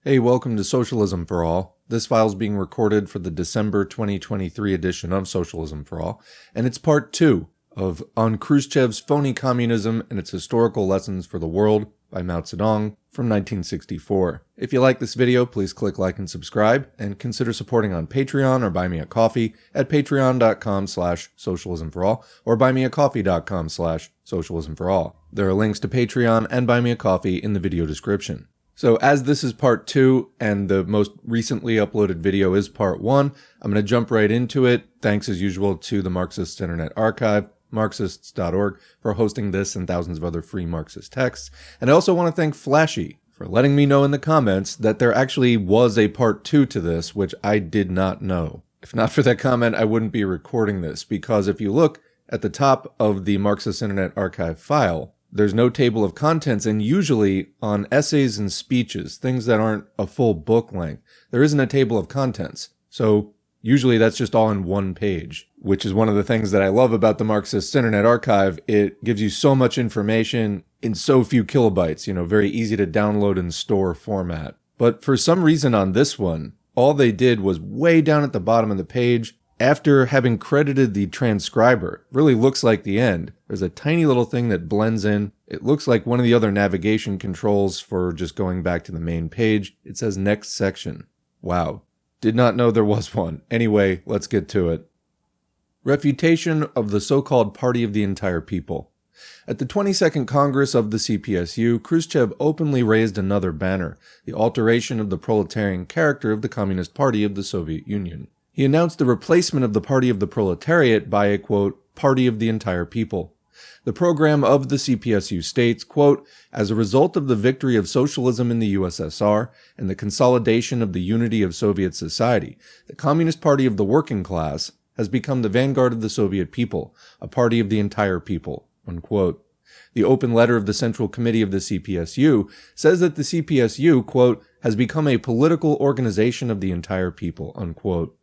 Hey, welcome to Socialism for All. This file is being recorded for the December 2023 edition of Socialism for All, and it's part 2 of On Khrushchev's Phony Communism and Its Historical Lessons for the World by Mao Zedong from 1964. If you like this video, please click like and subscribe, and consider supporting on Patreon or buy me a coffee at patreon.com/socialismforall or buymeacoffee.com/socialismforall. There are links to Patreon and Buy Me a Coffee in the video description. So as this is part 2 and the most recently uploaded video is part 1, I'm going to jump right into it. Thanks as usual to the Marxist Internet Archive, Marxists.org, for hosting this and thousands of other free Marxist texts. And I also want to thank Flashy for letting me know in the comments that there actually was a part 2 to this, which I did not know. If not for that comment, I wouldn't be recording this, because if you look at the top of the Marxist Internet Archive file, there's no table of contents, and usually on essays and speeches, things that aren't a full book length, there isn't a table of contents. So usually that's just all in one page, which is one of the things that I love about the Marxist Internet Archive. It gives you so much information in so few kilobytes, very easy to download and store format. But for some reason on this one, all they did was way down at the bottom of the page, after having credited the transcriber, really looks like the end. There's a tiny little thing that blends in. It looks like one of the other navigation controls for just going back to the main page. It says next section. Wow. Did not know there was one. Anyway, let's get to it. Refutation of the so-called Party of the Entire People. At the 22nd Congress of the CPSU, Khrushchev openly raised another banner, the alteration of the proletarian character of the Communist Party of the Soviet Union. He announced the replacement of the Party of the Proletariat by a, quote, Party of the Entire People. The program of the CPSU states, quote, as a result of the victory of socialism in the USSR and the consolidation of the unity of Soviet society, the Communist Party of the working class has become the vanguard of the Soviet people, a party of the entire people, unquote. The open letter of the Central Committee of the CPSU says that the CPSU, quote, has become a political organization of the entire people, unquote.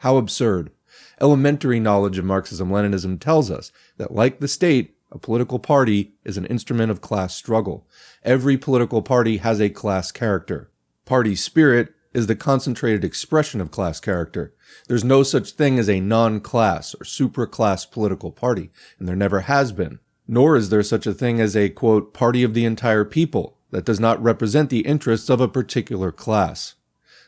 How absurd. Elementary knowledge of Marxism-Leninism tells us that, like the state, a political party is an instrument of class struggle. Every political party has a class character. Party spirit is the concentrated expression of class character. There's no such thing as a non-class or supra-class political party, and there never has been. Nor is there such a thing as a, quote, party of the entire people that does not represent the interests of a particular class.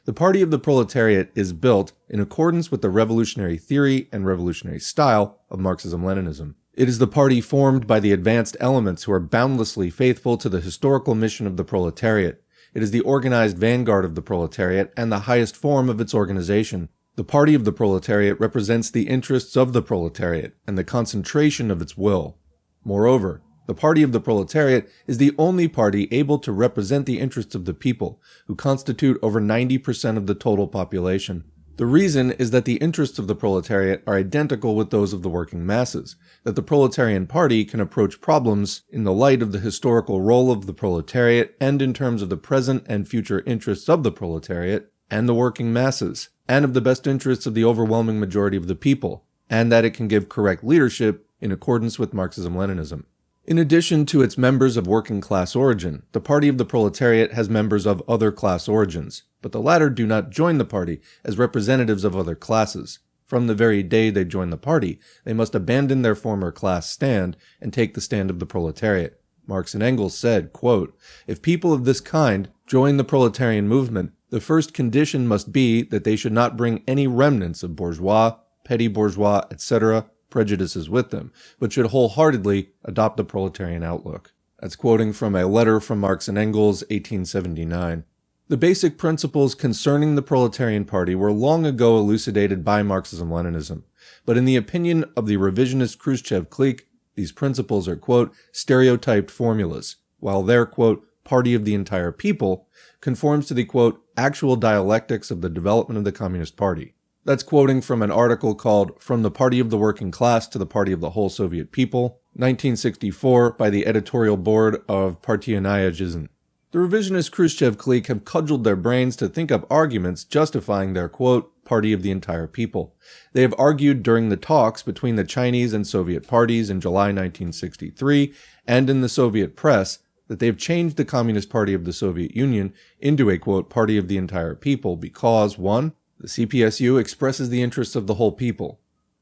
The Party of the Proletariat is built in accordance with the revolutionary theory and revolutionary style of Marxism-Leninism. It is the party formed by the advanced elements who are boundlessly faithful to the historical mission of the proletariat. It is the organized vanguard of the proletariat and the highest form of its organization. The Party of the Proletariat represents the interests of the proletariat and the concentration of its will. Moreover, the Party of the Proletariat is the only party able to represent the interests of the people, who constitute over 90% of the total population. The reason is that the interests of the proletariat are identical with those of the working masses, that the proletarian party can approach problems in the light of the historical role of the proletariat and in terms of the present and future interests of the proletariat and the working masses, and of the best interests of the overwhelming majority of the people, and that it can give correct leadership in accordance with Marxism-Leninism. In addition to its members of working class origin, the Party of the Proletariat has members of other class origins, but the latter do not join the party as representatives of other classes. From the very day they join the party, they must abandon their former class stand and take the stand of the proletariat. Marx and Engels said, quote, if people of this kind join the proletarian movement, the first condition must be that they should not bring any remnants of bourgeois, petty bourgeois, etc., prejudices with them, but should wholeheartedly adopt the proletarian outlook. That's quoting from a letter from Marx and Engels, 1879. The basic principles concerning the proletarian party were long ago elucidated by Marxism-Leninism, but in the opinion of the revisionist Khrushchev clique, these principles are, quote, stereotyped formulas, while their, quote, party of the entire people conforms to the, quote, actual dialectics of the development of the Communist Party. That's quoting from an article called From the Party of the Working Class to the Party of the Whole Soviet People, 1964, by the editorial board of Partiyaya Jizn. The revisionist Khrushchev clique have cudgeled their brains to think up arguments justifying their, quote, party of the entire people. They have argued during the talks between the Chinese and Soviet parties in July 1963 and in the Soviet press that they have changed the Communist Party of the Soviet Union into a, quote, party of the entire people because 1. The CPSU expresses the interests of the whole people.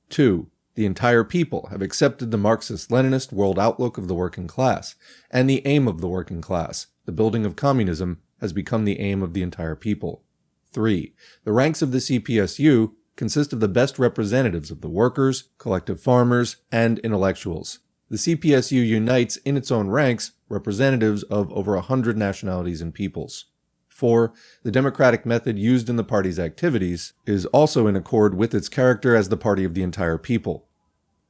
2. The entire people have accepted the Marxist-Leninist world outlook of the working class, and the aim of the working class, the building of communism, has become the aim of the entire people. 3. The ranks of the CPSU consist of the best representatives of the workers, collective farmers, and intellectuals. The CPSU unites in its own ranks representatives of over 100 nationalities and peoples. 4. The democratic method used in the party's activities is also in accord with its character as the party of the entire people.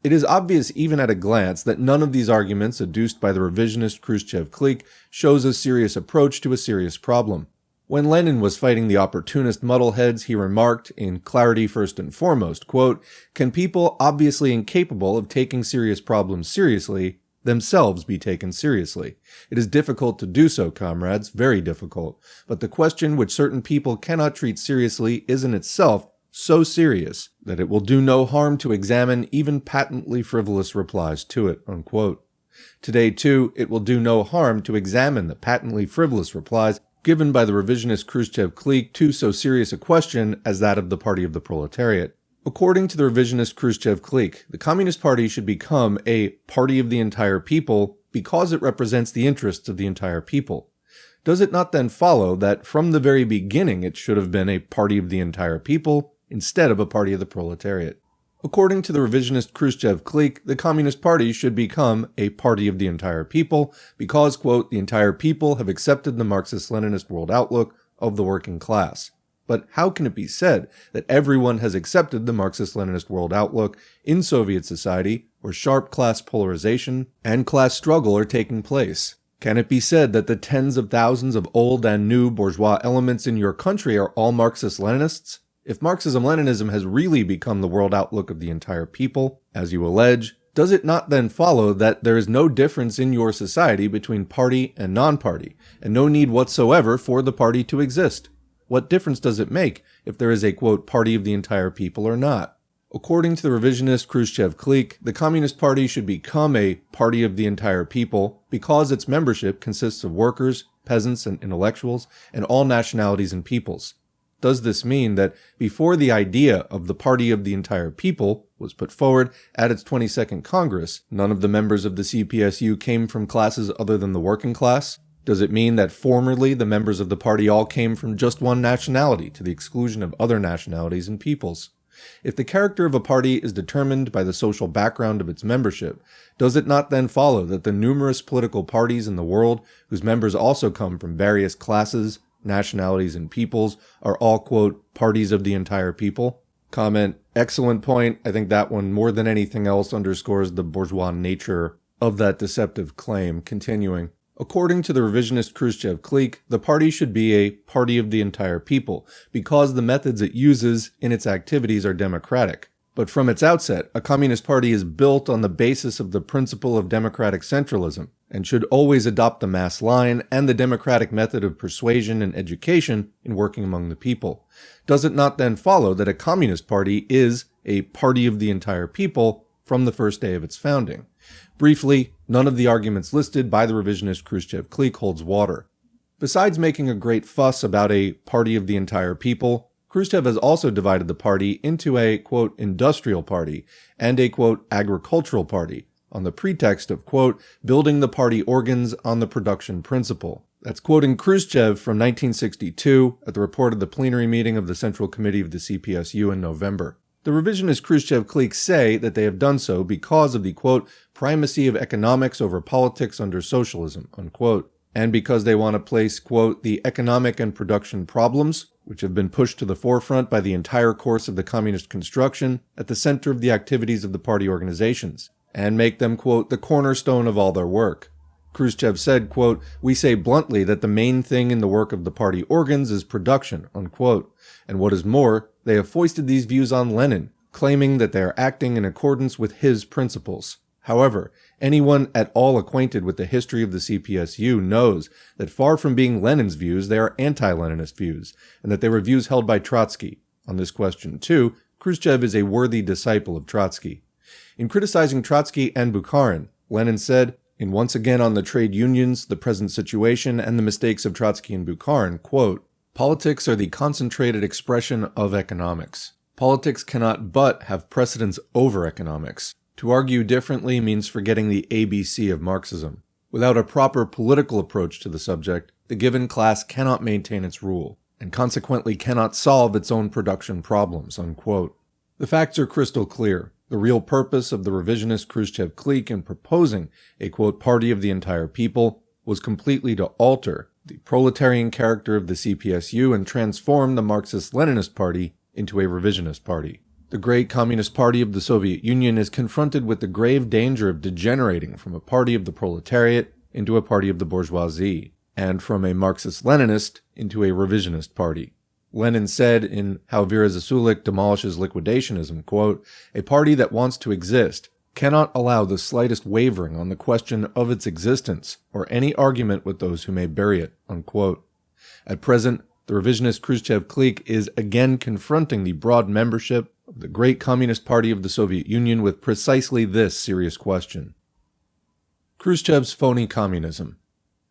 It is obvious even at a glance that none of these arguments adduced by the revisionist Khrushchev clique shows a serious approach to a serious problem. When Lenin was fighting the opportunist muddleheads, he remarked, in clarity first and foremost, quote, "Can people obviously incapable of taking serious problems seriously themselves be taken seriously? It is difficult to do so, comrades, very difficult. But the question which certain people cannot treat seriously is in itself so serious that it will do no harm to examine even patently frivolous replies to it," unquote. Today, too, it will do no harm to examine the patently frivolous replies given by the revisionist Khrushchev clique to so serious a question as that of the party of the proletariat. According to the revisionist Khrushchev clique, the Communist Party should become a party of the entire people because it represents the interests of the entire people. Does it not then follow that from the very beginning it should have been a party of the entire people instead of a party of the proletariat? According to the revisionist Khrushchev clique, the Communist Party should become a party of the entire people because, quote, "the entire people have accepted the Marxist-Leninist world outlook of the working class." But how can it be said that everyone has accepted the Marxist-Leninist world outlook in Soviet society where sharp class polarization and class struggle are taking place? Can it be said that the tens of thousands of old and new bourgeois elements in your country are all Marxist-Leninists? If Marxism-Leninism has really become the world outlook of the entire people, as you allege, does it not then follow that there is no difference in your society between party and non-party, and no need whatsoever for the party to exist? What difference does it make if there is a, quote, party of the entire people or not? According to the revisionist Khrushchev clique, the Communist Party should become a party of the entire people because its membership consists of workers, peasants, and intellectuals, and all nationalities and peoples. Does this mean that before the idea of the party of the entire people was put forward at its 22nd Congress, none of the members of the CPSU came from classes other than the working class? Does it mean that formerly the members of the party all came from just one nationality to the exclusion of other nationalities and peoples? If the character of a party is determined by the social background of its membership, does it not then follow that the numerous political parties in the world, whose members also come from various classes, nationalities, and peoples, are all, quote, parties of the entire people? Comment, excellent point. I think that one, more than anything else, underscores the bourgeois nature of that deceptive claim. Continuing. According to the revisionist Khrushchev clique, the party should be a party of the entire people because the methods it uses in its activities are democratic. But from its outset, a communist party is built on the basis of the principle of democratic centralism and should always adopt the mass line and the democratic method of persuasion and education in working among the people. Does it not then follow that a communist party is a party of the entire people from the first day of its founding? Briefly, none of the arguments listed by the revisionist Khrushchev clique holds water. Besides making a great fuss about a party of the entire people, Khrushchev has also divided the party into a, quote, industrial party and a, quote, agricultural party on the pretext of, quote, building the party organs on the production principle. That's quoting Khrushchev from 1962 at the report of the plenary meeting of the Central Committee of the CPSU in November. The revisionist Khrushchev clique say that they have done so because of the, quote, primacy of economics over politics under socialism, unquote, and because they want to place, quote, the economic and production problems, which have been pushed to the forefront by the entire course of the communist construction, at the center of the activities of the party organizations, and make them, quote, the cornerstone of all their work. Khrushchev said, quote, we say bluntly that the main thing in the work of the party organs is production, unquote, and what is more, they have foisted these views on Lenin, claiming that they are acting in accordance with his principles. However, anyone at all acquainted with the history of the CPSU knows that far from being Lenin's views, they are anti-Leninist views, and that they were views held by Trotsky. On this question, too, Khrushchev is a worthy disciple of Trotsky. In criticizing Trotsky and Bukharin, Lenin said, in Once Again on the Trade Unions, the Present Situation, and the Mistakes of Trotsky and Bukharin, quote, "Politics are the concentrated expression of economics. Politics cannot but have precedence over economics. To argue differently means forgetting the ABC of Marxism. Without a proper political approach to the subject, the given class cannot maintain its rule, and consequently cannot solve its own production problems," unquote. The facts are crystal clear. The real purpose of the revisionist Khrushchev clique in proposing a, quote, party of the entire people was completely to alter the proletarian character of the CPSU and transform the Marxist-Leninist party into a revisionist party. The great Communist Party of the Soviet Union is confronted with the grave danger of degenerating from a party of the proletariat into a party of the bourgeoisie, and from a Marxist-Leninist into a revisionist party. Lenin said in How Vera Zasulich Demolishes Liquidationism, quote, "A party that wants to exist cannot allow the slightest wavering on the question of its existence or any argument with those who may bury it," unquote. At present, the revisionist Khrushchev clique is again confronting the broad membership of the great Communist Party of the Soviet Union with precisely this serious question. Khrushchev's phony communism.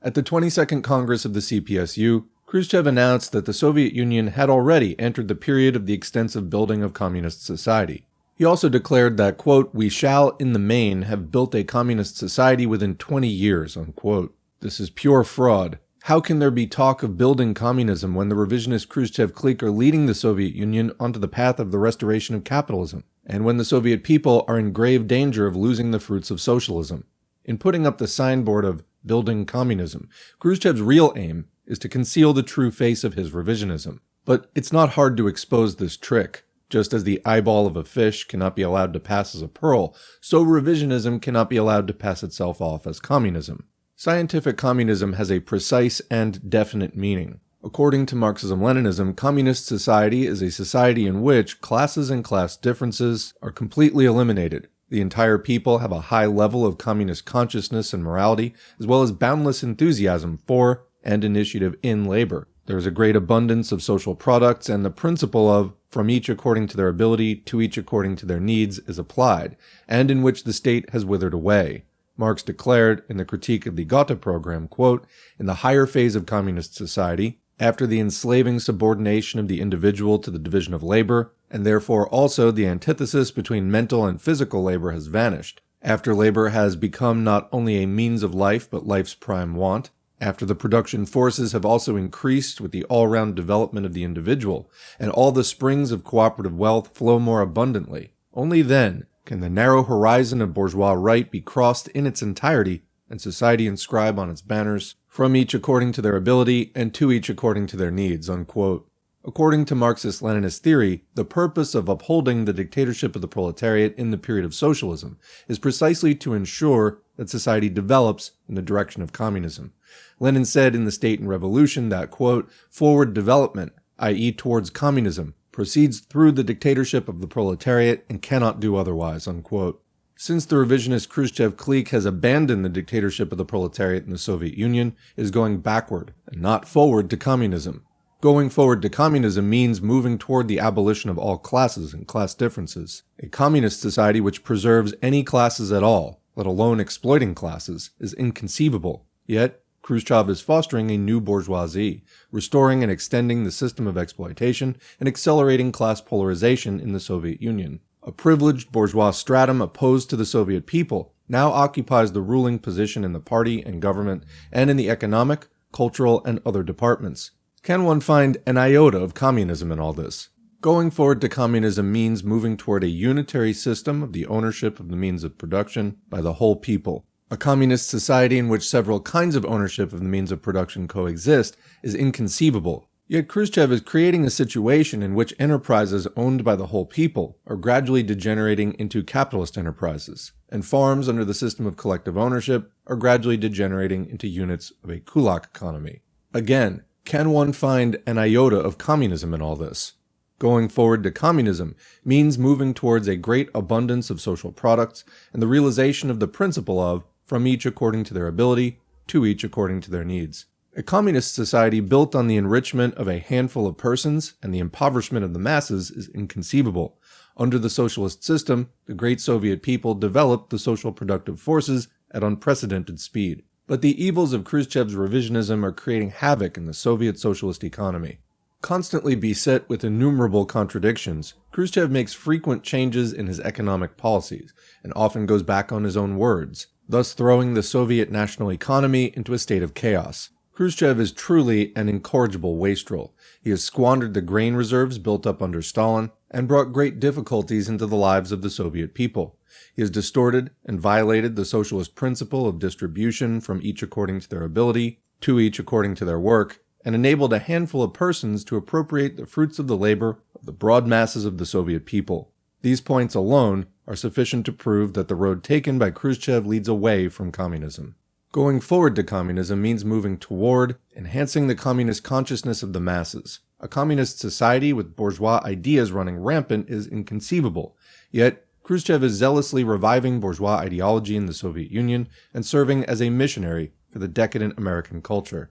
At the 22nd Congress of the CPSU, Khrushchev announced that the Soviet Union had already entered the period of the extensive building of communist society. He also declared that, quote, "We shall, in the main, have built a communist society within 20 years, unquote. This is pure fraud. How can there be talk of building communism when the revisionist Khrushchev clique are leading the Soviet Union onto the path of the restoration of capitalism, and when the Soviet people are in grave danger of losing the fruits of socialism? In putting up the signboard of building communism, Khrushchev's real aim is to conceal the true face of his revisionism. But it's not hard to expose this trick. Just as the eyeball of a fish cannot be allowed to pass as a pearl, so revisionism cannot be allowed to pass itself off as communism. Scientific communism has a precise and definite meaning. According to Marxism-Leninism, communist society is a society in which classes and class differences are completely eliminated. The entire people have a high level of communist consciousness and morality, as well as boundless enthusiasm for and initiative in labor. There is a great abundance of social products, and the principle of from each according to their ability, to each according to their needs is applied, and in which the state has withered away. Marx declared in the Critique of the Gotha program, quote, "In the higher phase of communist society, after the enslaving subordination of the individual to the division of labor, and therefore also the antithesis between mental and physical labor has vanished, after labor has become not only a means of life but life's prime want, after the production forces have also increased with the all-round development of the individual, and all the springs of cooperative wealth flow more abundantly, only then can the narrow horizon of bourgeois right be crossed in its entirety, and society inscribe on its banners, from each according to their ability, and to each according to their needs," unquote. According to Marxist-Leninist theory, the purpose of upholding the dictatorship of the proletariat in the period of socialism is precisely to ensure that society develops in the direction of communism. Lenin said in The State and Revolution that, quote, "Forward development, i.e. towards communism, proceeds through the dictatorship of the proletariat and cannot do otherwise," unquote. Since the revisionist Khrushchev clique has abandoned the dictatorship of the proletariat in the Soviet Union, it is going backward and not forward to communism. Going forward to communism means moving toward the abolition of all classes and class differences. A communist society which preserves any classes at all, let alone exploiting classes, is inconceivable. Yet, Khrushchev is fostering a new bourgeoisie, restoring and extending the system of exploitation and accelerating class polarization in the Soviet Union. A privileged bourgeois stratum opposed to the Soviet people now occupies the ruling position in the party and government and in the economic, cultural, and other departments. Can one find an iota of communism in all this? Going forward to communism means moving toward a unitary system of the ownership of the means of production by the whole people. A communist society in which several kinds of ownership of the means of production coexist is inconceivable. Yet Khrushchev is creating a situation in which enterprises owned by the whole people are gradually degenerating into capitalist enterprises, and farms under the system of collective ownership are gradually degenerating into units of a kulak economy. Again, can one find an iota of communism in all this? Going forward to communism means moving towards a great abundance of social products and the realization of the principle of from each according to their ability, to each according to their needs. A communist society built on the enrichment of a handful of persons and the impoverishment of the masses is inconceivable. Under the socialist system, the great Soviet people developed the social productive forces at unprecedented speed. But the evils of Khrushchev's revisionism are creating havoc in the Soviet socialist economy. Constantly beset with innumerable contradictions, Khrushchev makes frequent changes in his economic policies, and often goes back on his own words, thus throwing the Soviet national economy into a state of chaos. Khrushchev is truly an incorrigible wastrel. He has squandered the grain reserves built up under Stalin, and brought great difficulties into the lives of the Soviet people. He has distorted and violated the socialist principle of distribution from each according to their ability, to each according to their work, and enabled a handful of persons to appropriate the fruits of the labor of the broad masses of the Soviet people. These points alone are sufficient to prove that the road taken by Khrushchev leads away from communism. Going forward to communism means moving toward enhancing the communist consciousness of the masses. A communist society with bourgeois ideas running rampant is inconceivable, yet Khrushchev is zealously reviving bourgeois ideology in the Soviet Union and serving as a missionary for the decadent American culture.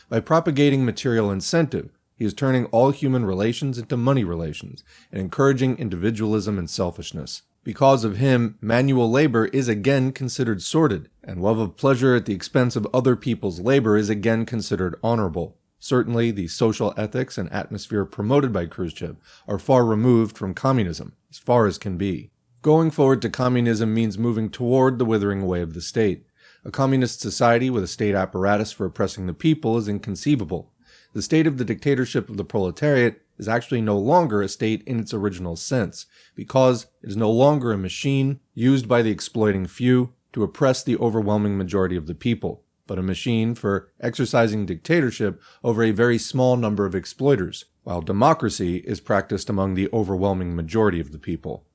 By propagating material incentive, he is turning all human relations into money relations and encouraging individualism and selfishness. Because of him, manual labor is again considered sordid, and love of pleasure at the expense of other people's labor is again considered honorable. Certainly, the social ethics and atmosphere promoted by Khrushchev are far removed from communism, as far as can be. Going forward to communism means moving toward the withering away of the state. A communist society with a state apparatus for oppressing the people is inconceivable. The state of the dictatorship of the proletariat is actually no longer a state in its original sense, because it is no longer a machine used by the exploiting few to oppress the overwhelming majority of the people, but a machine for exercising dictatorship over a very small number of exploiters, while democracy is practiced among the overwhelming majority of the people.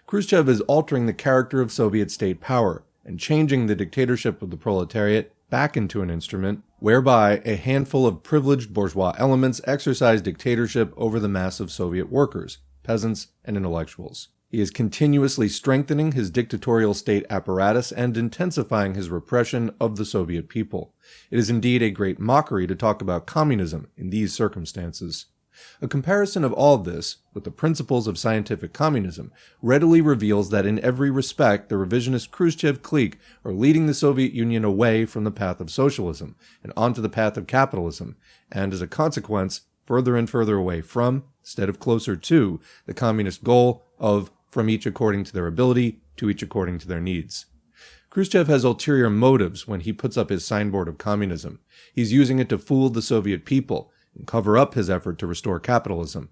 Khrushchev is altering the character of Soviet state power, and changing the dictatorship of the proletariat back into an instrument whereby a handful of privileged bourgeois elements exercise dictatorship over the mass of Soviet workers, peasants, and intellectuals. He is continuously strengthening his dictatorial state apparatus and intensifying his repression of the Soviet people. It is indeed a great mockery to talk about communism in these circumstances. A comparison of all this with the principles of scientific communism readily reveals that in every respect the revisionist Khrushchev clique are leading the Soviet Union away from the path of socialism and onto the path of capitalism, and as a consequence, further and further away from, instead of closer to, the communist goal of from each according to their ability to each according to their needs. Khrushchev has ulterior motives when he puts up his signboard of communism. He's using it to fool the Soviet people and cover up his effort to restore capitalism.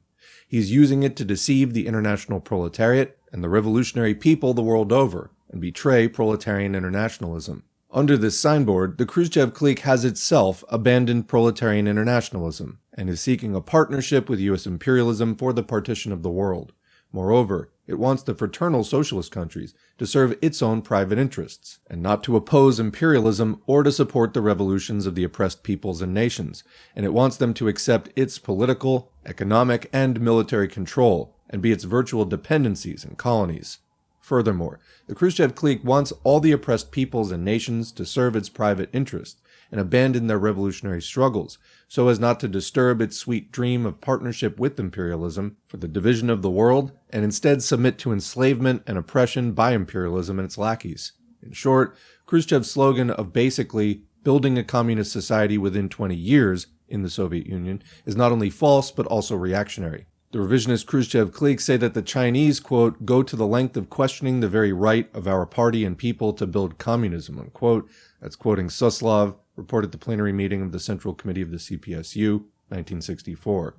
He's using it to deceive the international proletariat and the revolutionary people the world over and betray proletarian internationalism. Under this signboard, the Khrushchev clique has itself abandoned proletarian internationalism and is seeking a partnership with U.S. imperialism for the partition of the world. Moreover, it wants the fraternal socialist countries to serve its own private interests, and not to oppose imperialism or to support the revolutions of the oppressed peoples and nations, and it wants them to accept its political, economic, and military control, and be its virtual dependencies and colonies. Furthermore, the Khrushchev clique wants all the oppressed peoples and nations to serve its private interests, and abandon their revolutionary struggles, so as not to disturb its sweet dream of partnership with imperialism for the division of the world, and instead submit to enslavement and oppression by imperialism and its lackeys. In short, Khrushchev's slogan of basically building a communist society within 20 years in the Soviet Union is not only false but also reactionary. The revisionist Khrushchev clique say that the Chinese, quote, go to the length of questioning the very right of our party and people to build communism, unquote. That's quoting Suslov, reported at the plenary meeting of the Central Committee of the CPSU, 1964.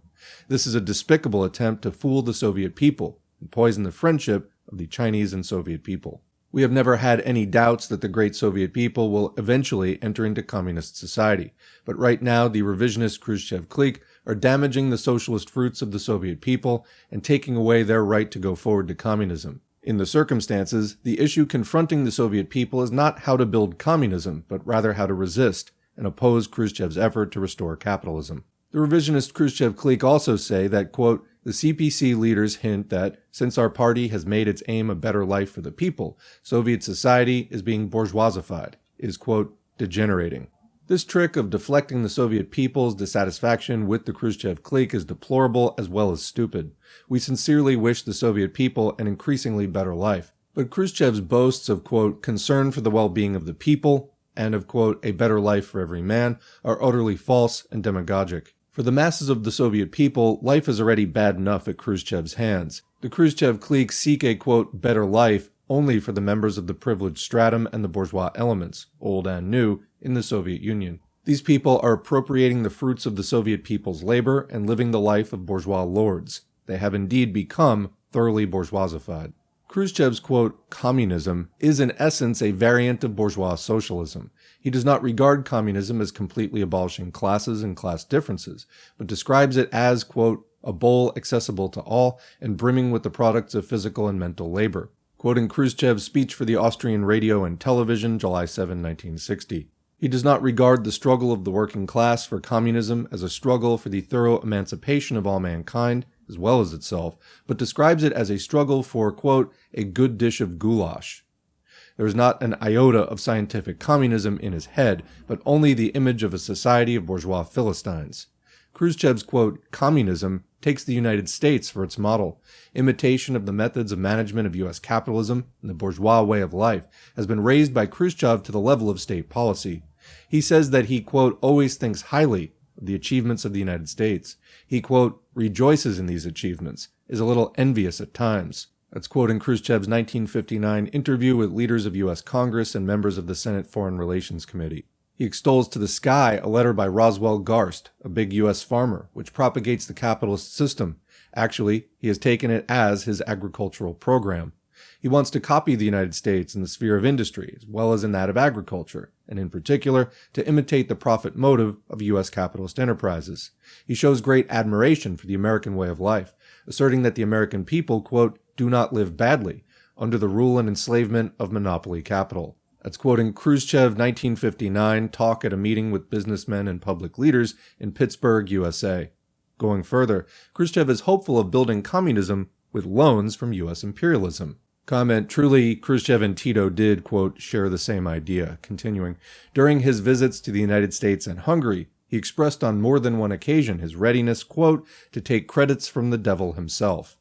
This is a despicable attempt to fool the Soviet people and poison the friendship of the Chinese and Soviet people. We have never had any doubts that the great Soviet people will eventually enter into communist society, but right now the revisionist Khrushchev clique are damaging the socialist fruits of the Soviet people and taking away their right to go forward to communism. In the circumstances, the issue confronting the Soviet people is not how to build communism, but rather how to resist and oppose Khrushchev's effort to restore capitalism. The revisionist Khrushchev clique also say that, quote, the CPC leaders hint that, since our party has made its aim a better life for the people, Soviet society is being bourgeoisified, is, quote, degenerating. This trick of deflecting the Soviet people's dissatisfaction with the Khrushchev clique is deplorable as well as stupid. We sincerely wish the Soviet people an increasingly better life, But Khrushchev's boasts of, quote, concern for the well-being of the people and of, quote, a better life for every man are utterly false and demagogic. For the masses of the Soviet people, life is already bad enough at Khrushchev's hands. The Khrushchev clique seek a, quote, better life only for the members of the privileged stratum and the bourgeois elements, old and new, in the Soviet Union. These people are appropriating the fruits of the Soviet people's labor and living the life of bourgeois lords. They have indeed become thoroughly bourgeoisified. Khrushchev's, quote, communism is in essence a variant of bourgeois socialism. He does not regard communism as completely abolishing classes and class differences, but describes it as, quote, a bowl accessible to all and brimming with the products of physical and mental labor. Quoting Khrushchev's speech for the Austrian radio and television, July 7, 1960. He does not regard the struggle of the working class for communism as a struggle for the thorough emancipation of all mankind, as well as itself, but describes it as a struggle for, quote, a good dish of goulash. There is not an iota of scientific communism in his head, but only the image of a society of bourgeois Philistines. Khrushchev's, quote, communism takes the United States for its model. Imitation of the methods of management of U.S. capitalism and the bourgeois way of life has been raised by Khrushchev to the level of state policy. He says that he, quote, always thinks highly of the achievements of the United States. He, quote, rejoices in these achievements, is a little envious at times. That's quoting Khrushchev's 1959 interview with leaders of U.S. Congress and members of the Senate Foreign Relations Committee. He extols to the sky a letter by Roswell Garst, a big U.S. farmer, which propagates the capitalist system. Actually, he has taken it as his agricultural program. He wants to copy the United States in the sphere of industry, as well as in that of agriculture, and in particular, to imitate the profit motive of U.S. capitalist enterprises. He shows great admiration for the American way of life, asserting that the American people, quote, do not live badly, under the rule and enslavement of monopoly capital. That's quoting Khrushchev 1959 talk at a meeting with businessmen and public leaders in Pittsburgh, USA. Going further, Khrushchev is hopeful of building communism with loans from U.S. imperialism. Comment, truly, Khrushchev and Tito did, quote, share the same idea. Continuing, during his visits to the United States and Hungary, he expressed on more than one occasion his readiness, quote, to take credits from the devil himself.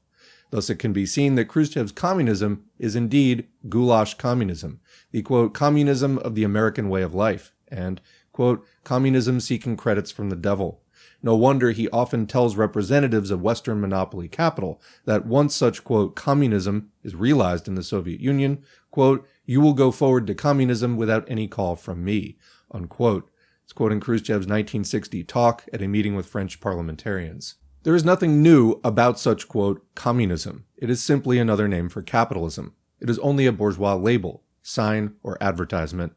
Thus it can be seen that Khrushchev's communism is indeed goulash communism, the, quote, communism of the American way of life, and, quote, communism seeking credits from the devil. No wonder he often tells representatives of Western monopoly capital that once such, quote, communism is realized in the Soviet Union, quote, you will go forward to communism without any call from me, unquote. It's quoting Khrushchev's 1960 talk at a meeting with French parliamentarians. There is nothing new about such, quote, communism. It is simply another name for capitalism. It is only a bourgeois label, sign, or advertisement.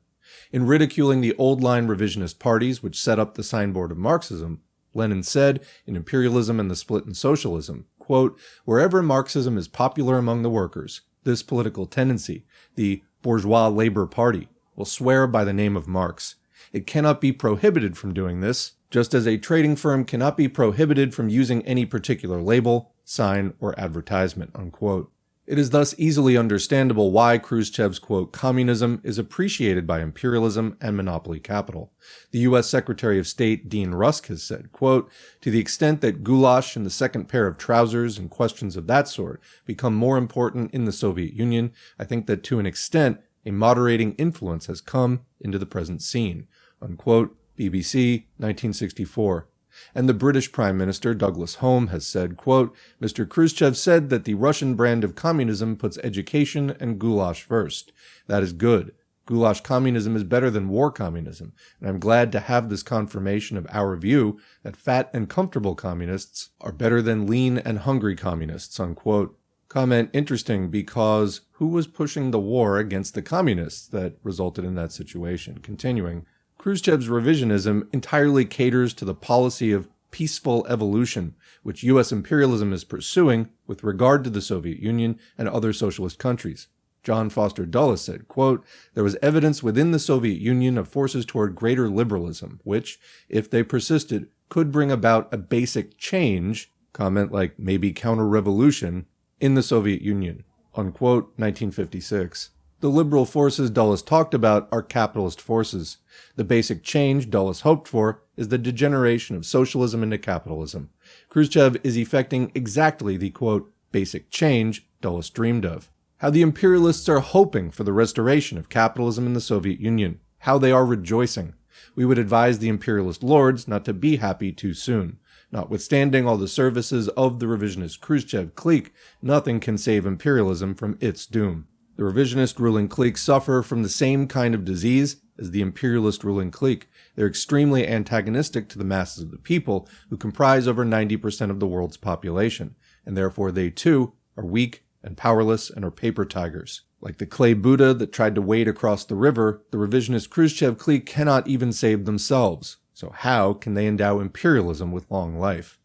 In ridiculing the old-line revisionist parties which set up the signboard of Marxism, Lenin said, in Imperialism and the Split in Socialism, quote, wherever Marxism is popular among the workers, this political tendency, the bourgeois labor party, will swear by the name of Marx. It cannot be prohibited from doing this, just as a trading firm cannot be prohibited from using any particular label, sign, or advertisement, unquote. It is thus easily understandable why Khrushchev's, quote, communism is appreciated by imperialism and monopoly capital. The U.S. Secretary of State Dean Rusk has said, quote, to the extent that goulash and the second pair of trousers and questions of that sort become more important in the Soviet Union, I think that to an extent a moderating influence has come into the present scene, unquote, BBC, 1964. And the British Prime Minister Douglas Home has said, quote, Mr. Khrushchev said that the Russian brand of communism puts education and goulash first. That is good. Goulash communism is better than war communism, and I'm glad to have this confirmation of our view that fat and comfortable communists are better than lean and hungry communists, unquote. Comment, interesting, because who was pushing the war against the communists that resulted in that situation? Continuing, Khrushchev's revisionism entirely caters to the policy of peaceful evolution, which U.S. imperialism is pursuing with regard to the Soviet Union and other socialist countries. John Foster Dulles said, quote, there was evidence within the Soviet Union of forces toward greater liberalism, which, if they persisted, could bring about a basic change, comment like maybe counter-revolution, in the Soviet Union, unquote, 1956. The liberal forces Dulles talked about are capitalist forces. The basic change Dulles hoped for is the degeneration of socialism into capitalism. Khrushchev is effecting exactly the, quote, basic change Dulles dreamed of. how the imperialists are hoping for the restoration of capitalism in the Soviet Union, how they are rejoicing. We would advise the imperialist lords not to be happy too soon. Notwithstanding all the services of the revisionist Khrushchev clique, nothing can save imperialism from its doom. The revisionist ruling clique suffer from the same kind of disease as the imperialist ruling clique. They're extremely antagonistic to the masses of the people, who comprise over 90% of the world's population, and therefore they too are weak and powerless and are paper tigers. Like the clay Buddha that tried to wade across the river, the revisionist Khrushchev clique cannot even save themselves. So how can they endow imperialism with long life?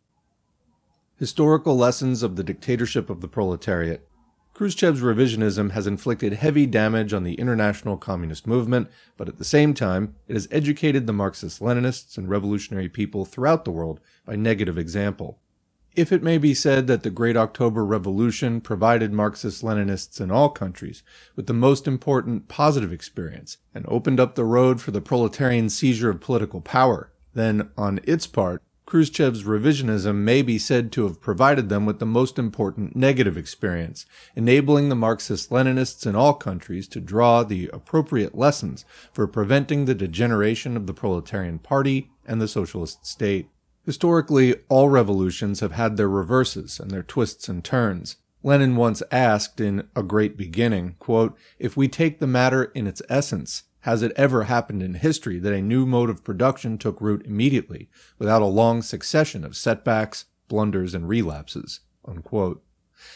Historical lessons of the dictatorship of the proletariat. Khrushchev's revisionism has inflicted heavy damage on the international communist movement, but at the same time, it has educated the Marxist-Leninists and revolutionary people throughout the world by negative example. If it may be said that the Great October Revolution provided Marxist-Leninists in all countries with the most important positive experience and opened up the road for the proletarian seizure of political power, then, on its part, Khrushchev's revisionism may be said to have provided them with the most important negative experience, enabling the Marxist-Leninists in all countries to draw the appropriate lessons for preventing the degeneration of the proletarian party and the socialist state. Historically, all revolutions have had their reverses and their twists and turns. Lenin once asked in A Great Beginning, quote, "If we take the matter in its essence, has it ever happened in history that a new mode of production took root immediately, without a long succession of setbacks, blunders, and relapses?" Unquote.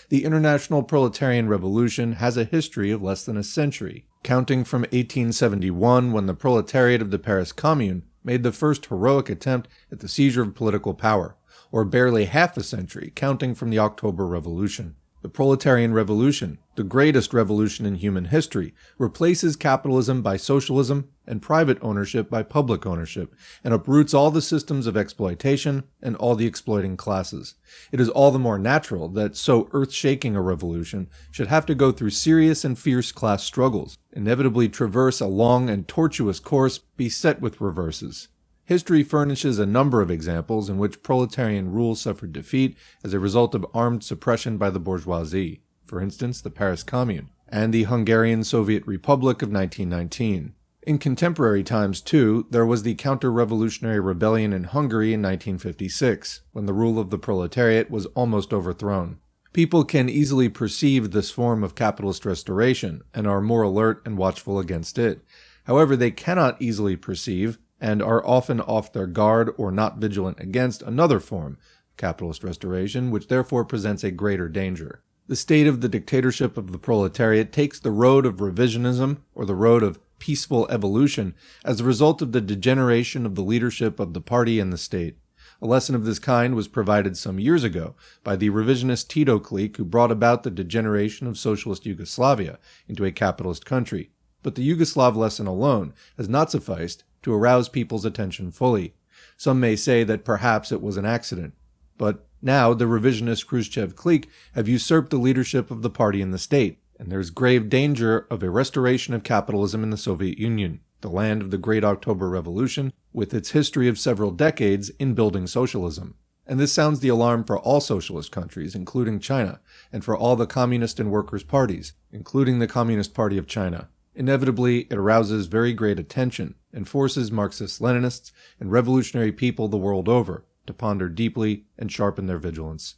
The International Proletarian Revolution has a history of less than a century, counting from 1871, when the proletariat of the Paris Commune made the first heroic attempt at the seizure of political power, or barely half a century, counting from the October Revolution. The proletarian revolution, the greatest revolution in human history, replaces capitalism by socialism and private ownership by public ownership, and uproots all the systems of exploitation and all the exploiting classes. It is all the more natural that so earth-shaking a revolution should have to go through serious and fierce class struggles, inevitably traverse a long and tortuous course beset with reverses. History furnishes a number of examples in which proletarian rule suffered defeat as a result of armed suppression by the bourgeoisie, for instance the Paris Commune, and the Hungarian Soviet Republic of 1919. In contemporary times, too, there was the counter-revolutionary rebellion in Hungary in 1956, when the rule of the proletariat was almost overthrown. People can easily perceive this form of capitalist restoration, and are more alert and watchful against it. However, they cannot easily perceive, and are often off their guard or not vigilant against, another form of capitalist restoration, which therefore presents a greater danger. The state of the dictatorship of the proletariat takes the road of revisionism, or the road of peaceful evolution, as a result of the degeneration of the leadership of the party and the state. A lesson of this kind was provided some years ago by the revisionist Tito clique, who brought about the degeneration of socialist Yugoslavia into a capitalist country. But the Yugoslav lesson alone has not sufficed to arouse people's attention fully. Some may say that perhaps it was an accident. But now the revisionist Khrushchev clique have usurped the leadership of the party and the state, and there is grave danger of a restoration of capitalism in the Soviet Union, the land of the Great October Revolution, with its history of several decades in building socialism. And this sounds the alarm for all socialist countries, including China, and for all the communist and workers' parties, including the Communist Party of China. Inevitably, it arouses very great attention and forces Marxist-Leninists and revolutionary people the world over to ponder deeply and sharpen their vigilance.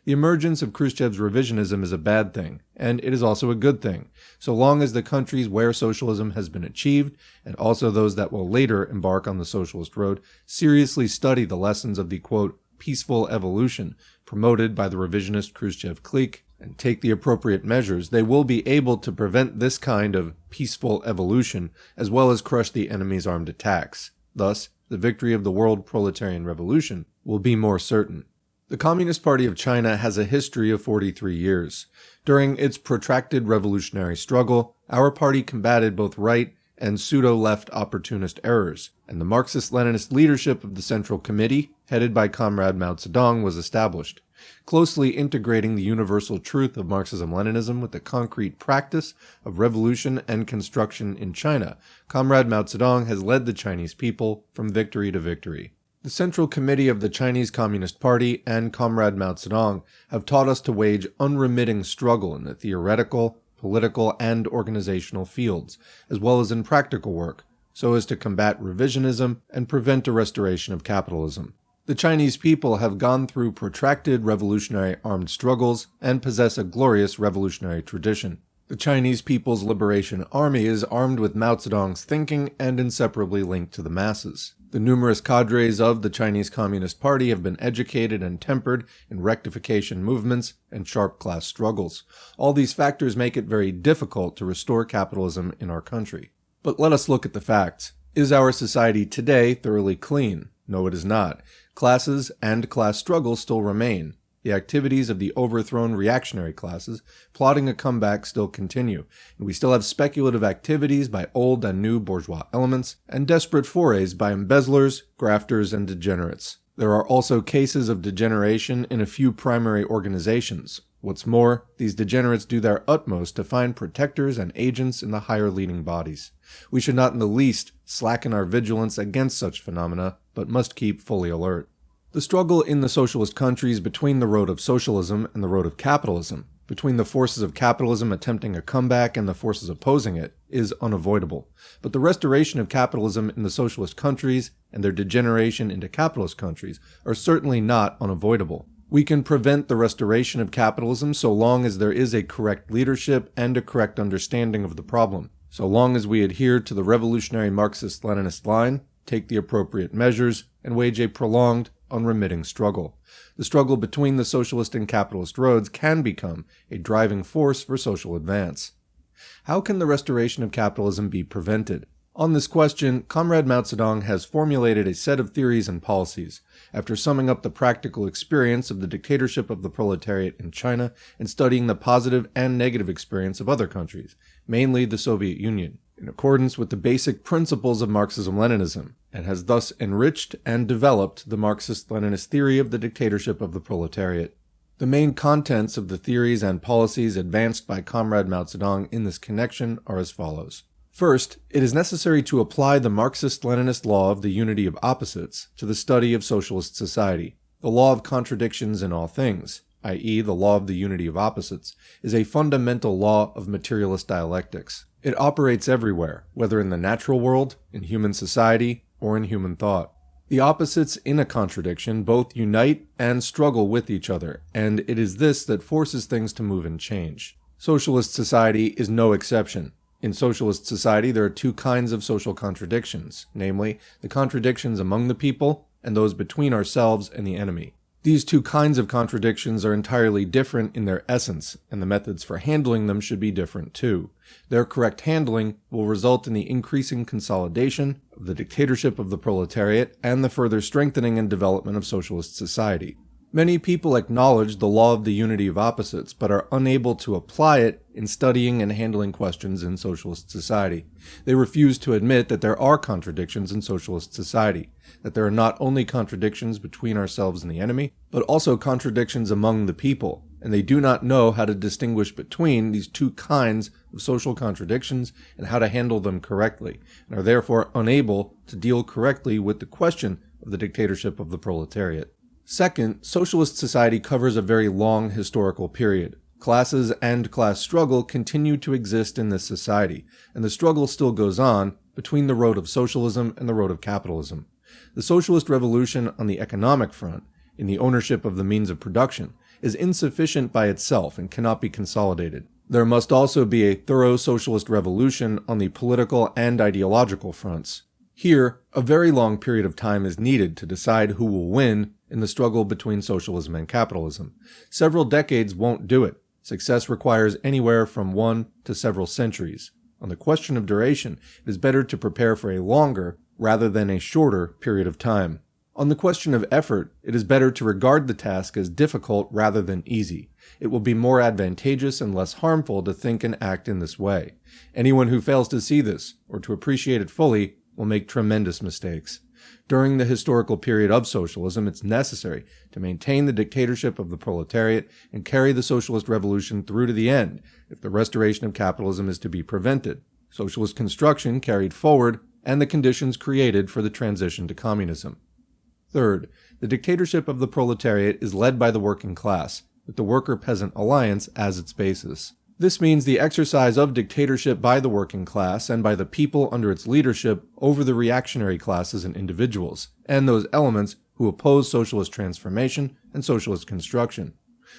The emergence of Khrushchev's revisionism is a bad thing, and it is also a good thing, so long as the countries where socialism has been achieved, and also those that will later embark on the socialist road, seriously study the lessons of the, quote, peaceful evolution promoted by the revisionist Khrushchev clique, and take the appropriate measures, they will be able to prevent this kind of peaceful evolution, as well as crush the enemy's armed attacks. Thus, the victory of the world proletarian revolution will be more certain. The Communist Party of China has a history of 43 years. During its protracted revolutionary struggle, our party combated both right and pseudo-left opportunist errors, and the Marxist-Leninist leadership of the Central Committee, headed by Comrade Mao Zedong, was established. Closely integrating the universal truth of Marxism-Leninism with the concrete practice of revolution and construction in China, Comrade Mao Zedong has led the Chinese people from victory to victory. The Central Committee of the Chinese Communist Party and Comrade Mao Zedong have taught us to wage unremitting struggle in the theoretical, political, and organizational fields, as well as in practical work, so as to combat revisionism and prevent a restoration of capitalism. The Chinese people have gone through protracted revolutionary armed struggles and possess a glorious revolutionary tradition. The Chinese People's Liberation Army is armed with Mao Zedong's thinking and inseparably linked to the masses. The numerous cadres of the Chinese Communist Party have been educated and tempered in rectification movements and sharp class struggles. All these factors make it very difficult to restore capitalism in our country. But let us look at the facts. Is our society today thoroughly clean? No, it is not. Classes and class struggles still remain. The activities of the overthrown reactionary classes plotting a comeback still continue, and we still have speculative activities by old and new bourgeois elements, and desperate forays by embezzlers, grafters, and degenerates. There are also cases of degeneration in a few primary organizations. What's more, these degenerates do their utmost to find protectors and agents in the higher leading bodies. We should not in the least slacken our vigilance against such phenomena, but must keep fully alert. The struggle in the socialist countries between the road of socialism and the road of capitalism, between the forces of capitalism attempting a comeback and the forces opposing it, is unavoidable. But the restoration of capitalism in the socialist countries and their degeneration into capitalist countries are certainly not unavoidable. We can prevent the restoration of capitalism so long as there is a correct leadership and a correct understanding of the problem. So long as we adhere to the revolutionary Marxist-Leninist line, take the appropriate measures, and wage a prolonged, unremitting struggle. The struggle between the socialist and capitalist roads can become a driving force for social advance. How can the restoration of capitalism be prevented? On this question, Comrade Mao Zedong has formulated a set of theories and policies, after summing up the practical experience of the dictatorship of the proletariat in China and studying the positive and negative experience of other countries, mainly the Soviet Union, in accordance with the basic principles of Marxism-Leninism, and has thus enriched and developed the Marxist-Leninist theory of the dictatorship of the proletariat. The main contents of the theories and policies advanced by Comrade Mao Zedong in this connection are as follows. First, it is necessary to apply the Marxist-Leninist law of the unity of opposites to the study of socialist society. The law of contradictions in all things, i.e. the law of the unity of opposites, is a fundamental law of materialist dialectics. It operates everywhere, whether in the natural world, in human society, or in human thought. The opposites in a contradiction both unite and struggle with each other, and it is this that forces things to move and change. Socialist society is no exception. In socialist society, there are two kinds of social contradictions, namely, the contradictions among the people and those between ourselves and the enemy. These two kinds of contradictions are entirely different in their essence, and the methods for handling them should be different too. Their correct handling will result in the increasing consolidation of the dictatorship of the proletariat and the further strengthening and development of socialist society. Many people acknowledge the law of the unity of opposites, but are unable to apply it in studying and handling questions in socialist society. They refuse to admit that there are contradictions in socialist society, that there are not only contradictions between ourselves and the enemy, but also contradictions among the people, and they do not know how to distinguish between these two kinds of social contradictions and how to handle them correctly, and are therefore unable to deal correctly with the question of the dictatorship of the proletariat. Second, socialist society covers a very long historical period. Classes and class struggle continue to exist in this society, and the struggle still goes on between the road of socialism and the road of capitalism. The socialist revolution on the economic front, in the ownership of the means of production, is insufficient by itself and cannot be consolidated. There must also be a thorough socialist revolution on the political and ideological fronts. Here, a very long period of time is needed to decide who will win in the struggle between socialism and capitalism. Several decades won't do it. Success requires anywhere from 1 to several centuries. On the question of duration, it is better to prepare for a longer rather than a shorter period of time. On the question of effort, it is better to regard the task as difficult rather than easy. It will be more advantageous and less harmful to think and act in this way. Anyone who fails to see this, or to appreciate it fully, will make tremendous mistakes. During the historical period of socialism, it's necessary to maintain the dictatorship of the proletariat and carry the socialist revolution through to the end if the restoration of capitalism is to be prevented, socialist construction carried forward, and the conditions created for the transition to communism. Third, the dictatorship of the proletariat is led by the working class, with the worker-peasant alliance as its basis. This means the exercise of dictatorship by the working class and by the people under its leadership over the reactionary classes and individuals, and those elements who oppose socialist transformation and socialist construction.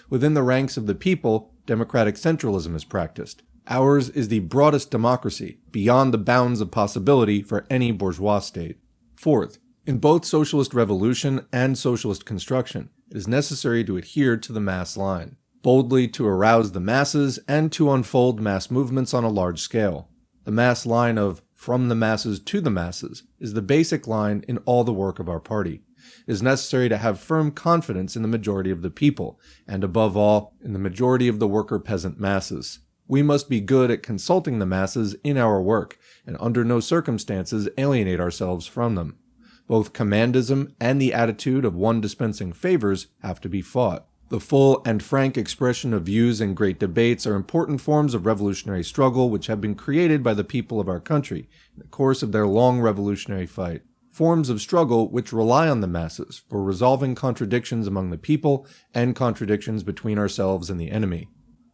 Within the ranks of the people, democratic centralism is practiced. Ours is the broadest democracy, beyond the bounds of possibility for any bourgeois state. Fourth, in both socialist revolution and socialist construction, it is necessary to adhere to the mass line, boldly to arouse the masses and to unfold mass movements on a large scale. The mass line of "from the masses to the masses" is the basic line in all the work of our party. It is necessary to have firm confidence in the majority of the people, and above all, in the majority of the worker-peasant masses. We must be good at consulting the masses in our work, and under no circumstances alienate ourselves from them. Both commandism and the attitude of one dispensing favors have to be fought. The full and frank expression of views in great debates are important forms of revolutionary struggle which have been created by the people of our country in the course of their long revolutionary fight. Forms of struggle which rely on the masses for resolving contradictions among the people and contradictions between ourselves and the enemy.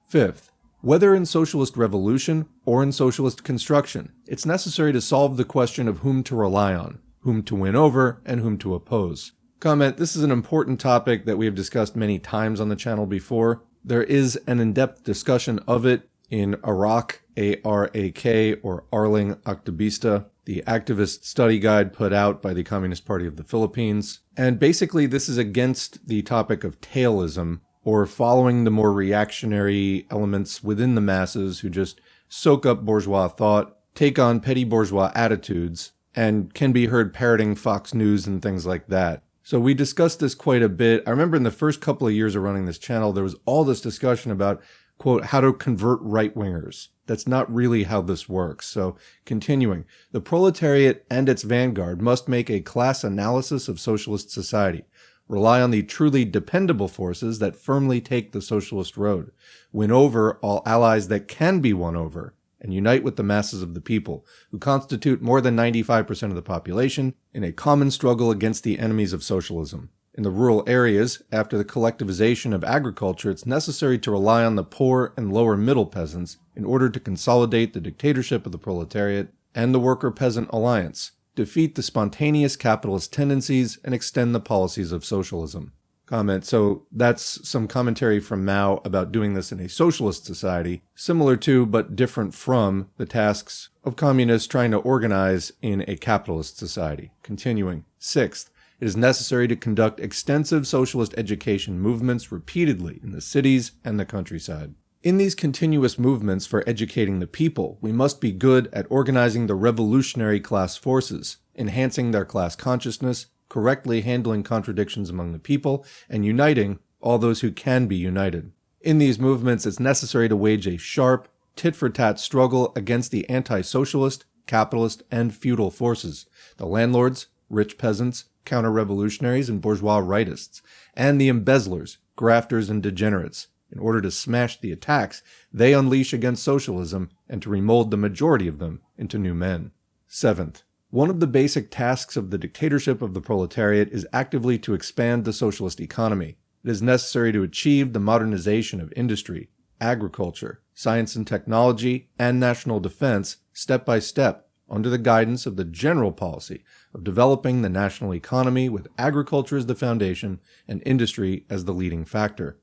Fifth, whether in socialist revolution or in socialist construction, it's necessary to solve the question of whom to rely on, whom to win over, and whom to oppose. Comment: this is an important topic that we have discussed many times on the channel before. There is an in-depth discussion of it in Arak, A-R-A-K, or Arling Aktivista, the activist study guide put out by the Communist Party of the Philippines. And basically this is against the topic of tailism, or following the more reactionary elements within the masses who just soak up bourgeois thought, take on petty bourgeois attitudes, and can be heard parroting Fox News and things like that. So we discussed this quite a bit. I remember in the first couple of years of running this channel, there was all this discussion about, quote, how to convert right-wingers. That's not really how this works. So continuing, the proletariat and its vanguard must make a class analysis of socialist society, rely on the truly dependable forces that firmly take the socialist road, win over all allies that can be won over, and unite with the masses of the people, who constitute more than 95% of the population, in a common struggle against the enemies of socialism. In the rural areas, after the collectivization of agriculture, it's necessary to rely on the poor and lower middle peasants in order to consolidate the dictatorship of the proletariat and the worker-peasant alliance, defeat the spontaneous capitalist tendencies, and extend the policies of socialism. Comment: so that's some commentary from Mao about doing this in a socialist society, similar to but different from the tasks of communists trying to organize in a capitalist society. Continuing. Sixth, it is necessary to conduct extensive socialist education movements repeatedly in the cities and the countryside. In these continuous movements for educating the people, we must be good at organizing the revolutionary class forces, enhancing their class consciousness, correctly handling contradictions among the people, and uniting all those who can be united. In these movements, it's necessary to wage a sharp, tit-for-tat struggle against the anti-socialist, capitalist, and feudal forces, the landlords, rich peasants, counter-revolutionaries, and bourgeois rightists, and the embezzlers, grafters, and degenerates, in order to smash the attacks they unleash against socialism and to remold the majority of them into new men. Seventh, one of the basic tasks of the dictatorship of the proletariat is actively to expand the socialist economy. It is necessary to achieve the modernization of industry, agriculture, science and technology, and national defense step by step under the guidance of the general policy of developing the national economy with agriculture as the foundation and industry as the leading factor.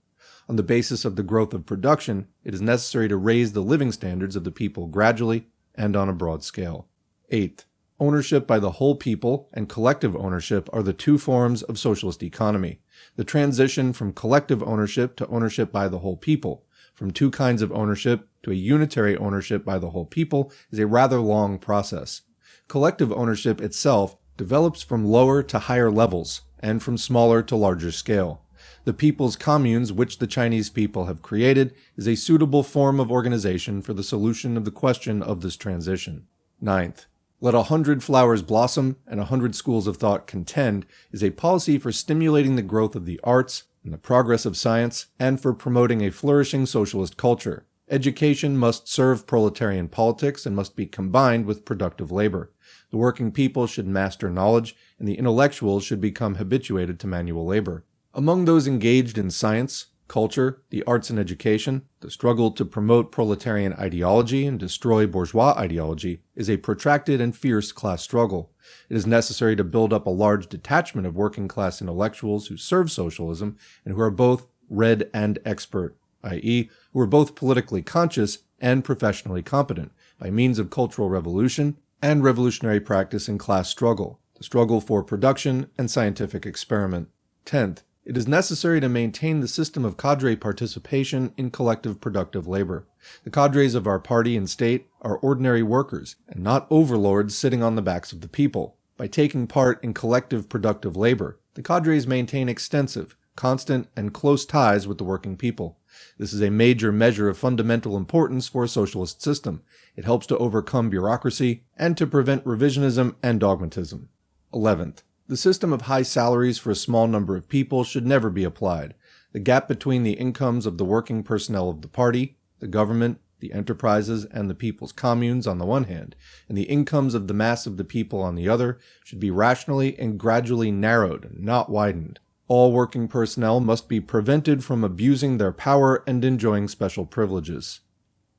On the basis of the growth of production, it is necessary to raise the living standards of the people gradually and on a broad scale. Eighth, ownership by the whole people and collective ownership are the two forms of socialist economy. The transition from collective ownership to ownership by the whole people, from two kinds of ownership to a unitary ownership by the whole people, is a rather long process. Collective ownership itself develops from lower to higher levels and from smaller to larger scale. The people's communes which the Chinese people have created is a suitable form of organization for the solution of the question of this transition. Ninth, let 100 flowers blossom and 100 schools of thought contend is a policy for stimulating the growth of the arts and the progress of science and for promoting a flourishing socialist culture. Education must serve proletarian politics and must be combined with productive labor. The working people should master knowledge and the intellectuals should become habituated to manual labor. Among those engaged in science, Culture, the arts and education, the struggle to promote proletarian ideology and destroy bourgeois ideology is a protracted and fierce class struggle. It is necessary to build up a large detachment of working class intellectuals who serve socialism and who are both read and expert, i.e., who are both politically conscious and professionally competent, by means of cultural revolution and revolutionary practice in class struggle, the struggle for production and scientific experiment. 10th, it is necessary to maintain the system of cadre participation in collective productive labor. The cadres of our party and state are ordinary workers, and not overlords sitting on the backs of the people. By taking part in collective productive labor, the cadres maintain extensive, constant, and close ties with the working people. This is a major measure of fundamental importance for a socialist system. It helps to overcome bureaucracy and to prevent revisionism and dogmatism. 11th, the system of high salaries for a small number of people should never be applied. The gap between the incomes of the working personnel of the party, the government, the enterprises, and the people's communes on the one hand, and the incomes of the mass of the people on the other, should be rationally and gradually narrowed, and not widened. All working personnel must be prevented from abusing their power and enjoying special privileges.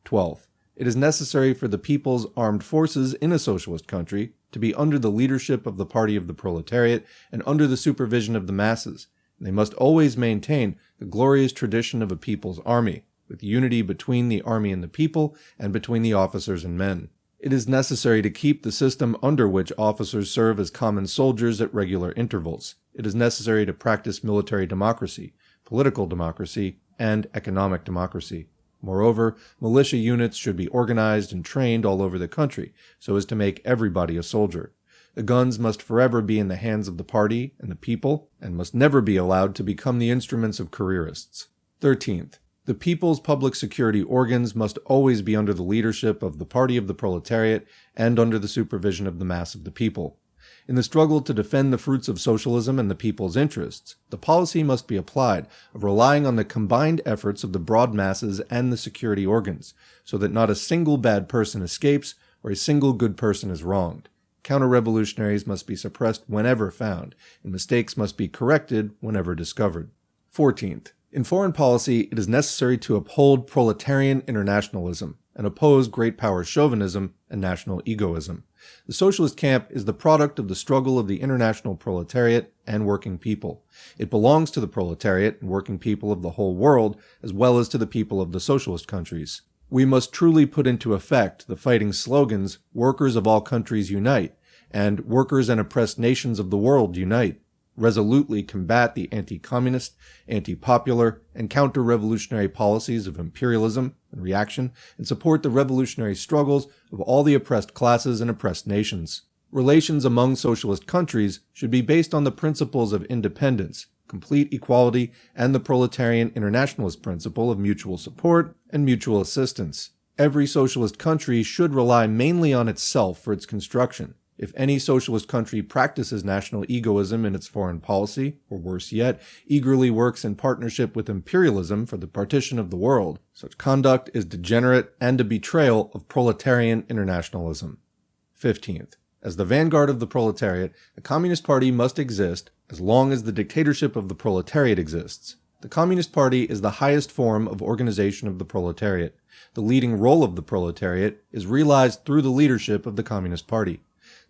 12th, it is necessary for the people's armed forces in a socialist country to be under the leadership of the party of the proletariat and under the supervision of the masses. They must always maintain the glorious tradition of a people's army, with unity between the army and the people and between the officers and men. It is necessary to keep the system under which officers serve as common soldiers at regular intervals. It is necessary to practice military democracy, political democracy, and economic democracy. Moreover, militia units should be organized and trained all over the country so as to make everybody a soldier. The guns must forever be in the hands of the party and the people, and must never be allowed to become the instruments of careerists. 13th, the people's public security organs must always be under the leadership of the party of the proletariat and under the supervision of the mass of the people. In the struggle to defend the fruits of socialism and the people's interests, the policy must be applied of relying on the combined efforts of the broad masses and the security organs, so that not a single bad person escapes or a single good person is wronged. Counter-revolutionaries must be suppressed whenever found, and mistakes must be corrected whenever discovered. 14th, in foreign policy, it is necessary to uphold proletarian internationalism and oppose great power chauvinism and national egoism. The socialist camp is the product of the struggle of the international proletariat and working people. It belongs to the proletariat and working people of the whole world, as well as to the people of the socialist countries. We must truly put into effect the fighting slogans, "Workers of all countries unite," and "Workers and oppressed nations of the world unite." Resolutely combat the anti-communist, anti-popular, and counter-revolutionary policies of imperialism and reaction, and support the revolutionary struggles of all the oppressed classes and oppressed nations. Relations among socialist countries should be based on the principles of independence, complete equality, and the proletarian internationalist principle of mutual support and mutual assistance. Every socialist country should rely mainly on itself for its construction. If any socialist country practices national egoism in its foreign policy, or worse yet, eagerly works in partnership with imperialism for the partition of the world, such conduct is degenerate and a betrayal of proletarian internationalism. 15th. As the vanguard of the proletariat, the Communist Party must exist as long as the dictatorship of the proletariat exists. The Communist Party is the highest form of organization of the proletariat. The leading role of the proletariat is realized through the leadership of the Communist Party.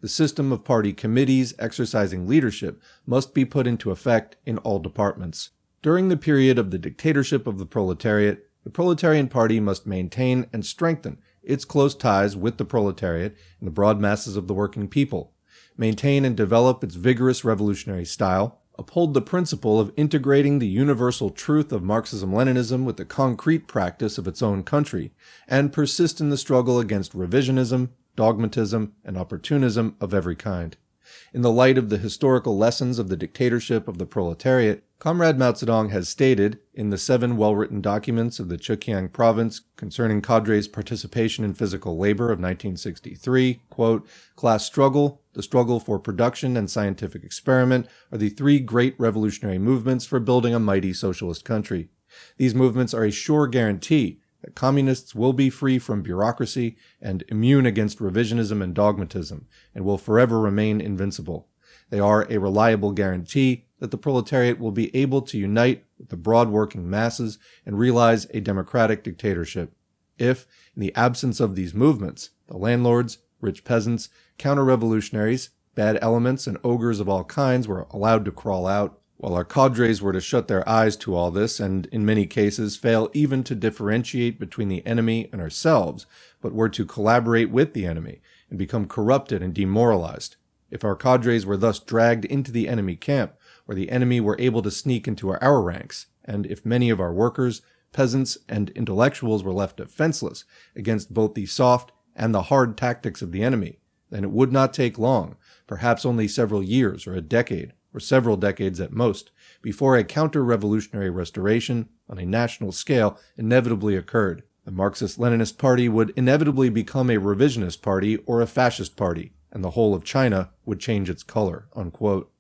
The system of party committees exercising leadership must be put into effect in all departments. During the period of the dictatorship of the proletariat, the Proletarian Party must maintain and strengthen its close ties with the proletariat and the broad masses of the working people, maintain and develop its vigorous revolutionary style, uphold the principle of integrating the universal truth of Marxism-Leninism with the concrete practice of its own country, and persist in the struggle against revisionism, dogmatism, and opportunism of every kind. In the light of the historical lessons of the dictatorship of the proletariat, Comrade Mao Zedong has stated, in the 7 well-written documents of the Zhejiang province concerning cadres' participation in physical labor of 1963, quote, "Class struggle, the struggle for production and scientific experiment are the 3 great revolutionary movements for building a mighty socialist country. These movements are a sure guarantee that communists will be free from bureaucracy and immune against revisionism and dogmatism, and will forever remain invincible. They are a reliable guarantee that the proletariat will be able to unite with the broad working masses and realize a democratic dictatorship. If, in the absence of these movements, the landlords, rich peasants, counter-revolutionaries, bad elements, and ogres of all kinds were allowed to crawl out, while our cadres were to shut their eyes to all this and, in many cases, fail even to differentiate between the enemy and ourselves, but were to collaborate with the enemy and become corrupted and demoralized, if our cadres were thus dragged into the enemy camp, or the enemy were able to sneak into our ranks, and if many of our workers, peasants, and intellectuals were left defenseless against both the soft and the hard tactics of the enemy, then it would not take long, perhaps only several years or a decade, or several decades at most, before a counter-revolutionary restoration on a national scale inevitably occurred. The Marxist-Leninist Party would inevitably become a revisionist party or a fascist party, and the whole of China would change its color." Unquote.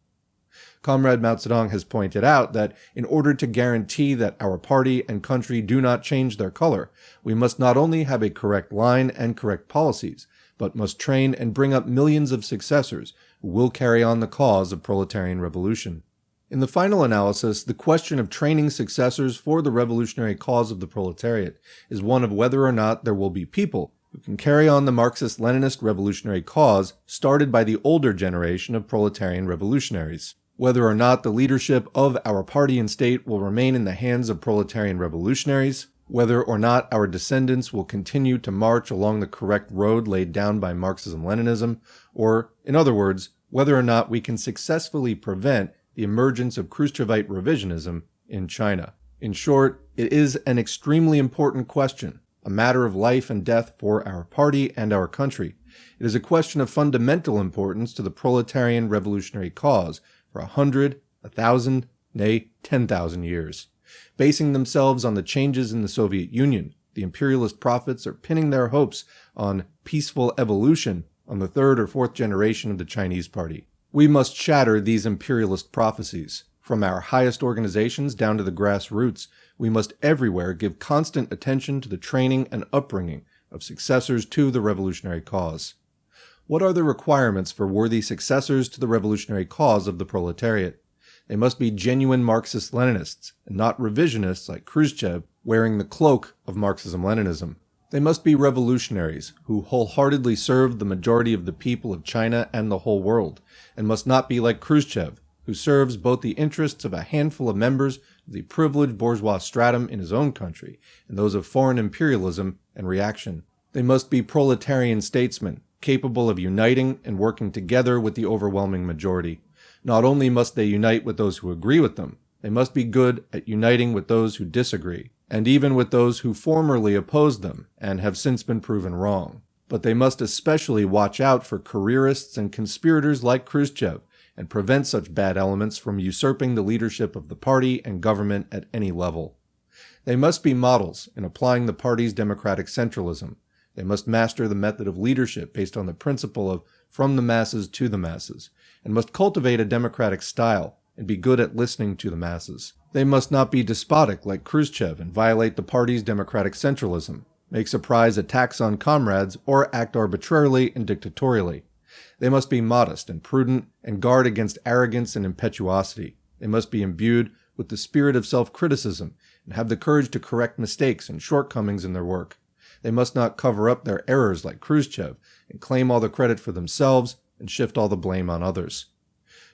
Comrade Mao Zedong has pointed out that in order to guarantee that our party and country do not change their color, we must not only have a correct line and correct policies, but must train and bring up millions of successors who will carry on the cause of proletarian revolution. In the final analysis, the question of training successors for the revolutionary cause of the proletariat is one of whether or not there will be people who can carry on the Marxist-Leninist revolutionary cause started by the older generation of proletarian revolutionaries. Whether or not the leadership of our party and state will remain in the hands of proletarian revolutionaries, whether or not our descendants will continue to march along the correct road laid down by Marxism-Leninism, or, in other words, whether or not we can successfully prevent the emergence of Khrushchevite revisionism in China. In short, it is an extremely important question, a matter of life and death for our party and our country. It is a question of fundamental importance to the proletarian revolutionary cause for 100, 1,000, nay, 10,000 years. Basing themselves on the changes in the Soviet Union, the imperialist prophets are pinning their hopes on peaceful evolution on the third or fourth generation of the Chinese party. We must shatter these imperialist prophecies. From our highest organizations down to the grassroots, we must everywhere give constant attention to the training and upbringing of successors to the revolutionary cause. What are the requirements for worthy successors to the revolutionary cause of the proletariat? They must be genuine Marxist-Leninists, and not revisionists like Khrushchev wearing the cloak of Marxism-Leninism. They must be revolutionaries who wholeheartedly serve the majority of the people of China and the whole world, and must not be like Khrushchev, who serves both the interests of a handful of members of the privileged bourgeois stratum in his own country and those of foreign imperialism and reaction. They must be proletarian statesmen, capable of uniting and working together with the overwhelming majority. Not only must they unite with those who agree with them, they must be good at uniting with those who disagree, and even with those who formerly opposed them and have since been proven wrong. But they must especially watch out for careerists and conspirators like Khrushchev, and prevent such bad elements from usurping the leadership of the party and government at any level. They must be models in applying the party's democratic centralism. They must master the method of leadership based on the principle of from the masses to the masses, and must cultivate a democratic style and be good at listening to the masses. They must not be despotic like Khrushchev and violate the party's democratic centralism, make surprise attacks on comrades, or act arbitrarily and dictatorially. They must be modest and prudent and guard against arrogance and impetuosity. They must be imbued with the spirit of self-criticism and have the courage to correct mistakes and shortcomings in their work. They must not cover up their errors like Khrushchev and claim all the credit for themselves and shift all the blame on others.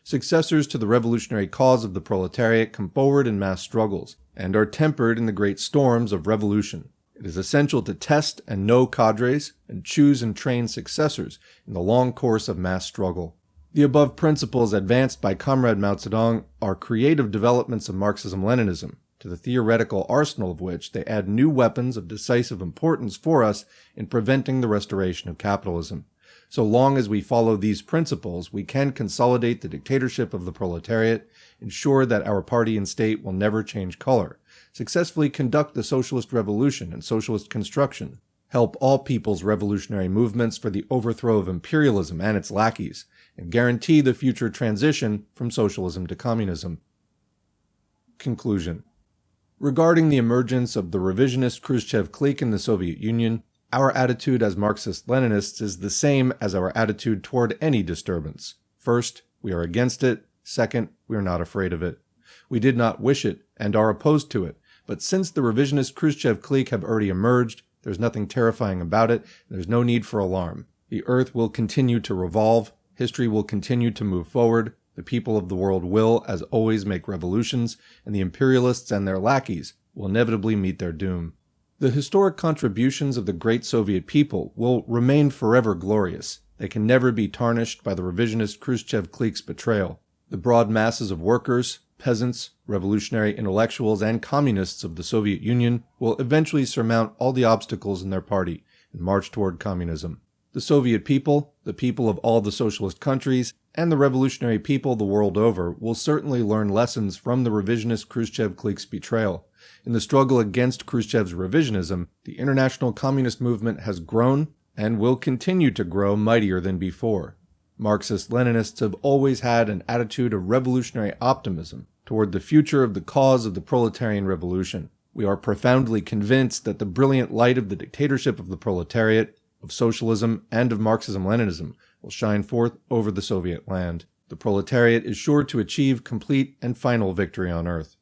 Successors to the revolutionary cause of the proletariat come forward in mass struggles and are tempered in the great storms of revolution. It is essential to test and know cadres and choose and train successors in the long course of mass struggle. The above principles advanced by Comrade Mao Zedong are creative developments of Marxism-Leninism, to the theoretical arsenal of which they add new weapons of decisive importance for us in preventing the restoration of capitalism. So long as we follow these principles, we can consolidate the dictatorship of the proletariat, ensure that our party and state will never change color, successfully conduct the socialist revolution and socialist construction, help all people's revolutionary movements for the overthrow of imperialism and its lackeys, and guarantee the future transition from socialism to communism. Conclusion. Regarding the emergence of the revisionist Khrushchev clique in the Soviet Union, our attitude as Marxist-Leninists is the same as our attitude toward any disturbance. First, we are against it. Second, we are not afraid of it. We did not wish it and are opposed to it. But since the revisionist Khrushchev clique have already emerged, there's nothing terrifying about it. There's no need for alarm. The earth will continue to revolve. History will continue to move forward. The people of the world will, as always, make revolutions, and the imperialists and their lackeys will inevitably meet their doom. The historic contributions of the great Soviet people will remain forever glorious. They can never be tarnished by the revisionist Khrushchev clique's betrayal. The broad masses of workers, peasants, revolutionary intellectuals, and communists of the Soviet Union will eventually surmount all the obstacles in their party and march toward communism. The Soviet people, the people of all the socialist countries, and the revolutionary people the world over will certainly learn lessons from the revisionist Khrushchev clique's betrayal. In the struggle against Khrushchev's revisionism, the international communist movement has grown and will continue to grow mightier than before. Marxist-Leninists have always had an attitude of revolutionary optimism toward the future of the cause of the proletarian revolution. We are profoundly convinced that the brilliant light of the dictatorship of the proletariat, of socialism, and of Marxism-Leninism will shine forth over the Soviet land. The proletariat is sure to achieve complete and final victory on earth.